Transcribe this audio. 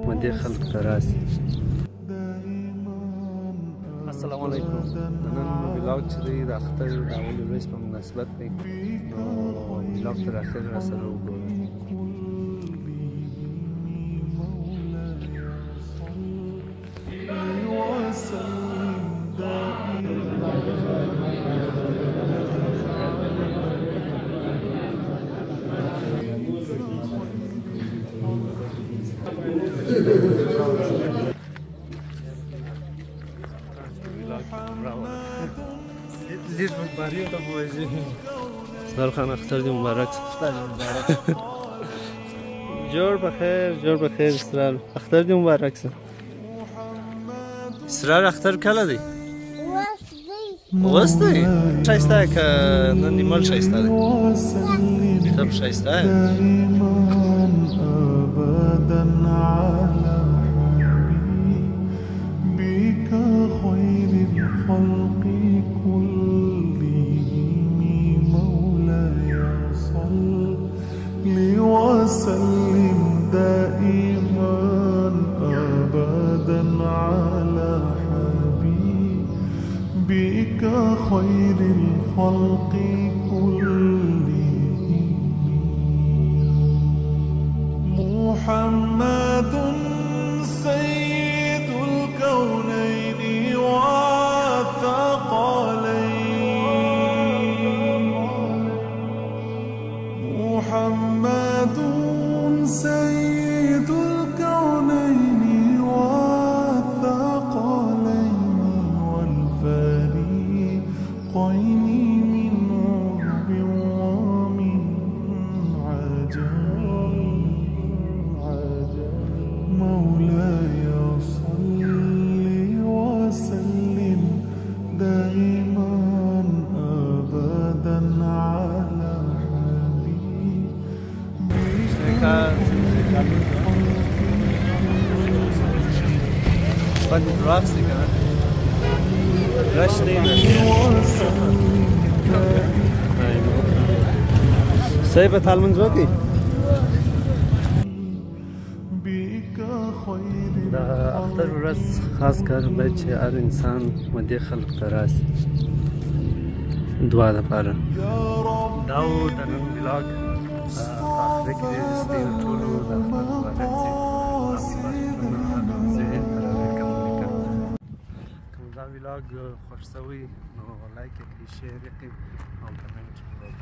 مدې خلق ته راسي. السلام علیکم. د نن ولاګ چې دی د اختر د اولې ورځې په مناسبت دی، نو ولاګ تر اخره راسره وګورئ. ليش مبارية ابو وجهي سلال خان اختر دې مبارک جوړ بخیر جوړ بخیر. سلال اختر دې مبارک سه. سلال اختر کله دی؟ اوس دی. شایسته که نن نیمال شایسته دی؟ تب شایسته وسلم دائما أبدا على حبيبك خير الخلق كلهم محمد سيد الكونين والثقلين محمد سيد الكونين والثقلين والفريقين من عرب ومن عجم مولاي صل وسلم دائما أبدا على Fucking Roxy, God. Rush Dana. صحیح په تالمنځ وکړي. د اختر ورځ خاص کار باید چې هر انسان مدې خلق ته راسي دعا دپاره. دا و د نن ولاګ په اخره کې دې ټولو د اختر مبارک سي. دا ولاګ خوښ شوی نو لایک یې کړئ، شیر یې کړئ او کمنټ وکړئ.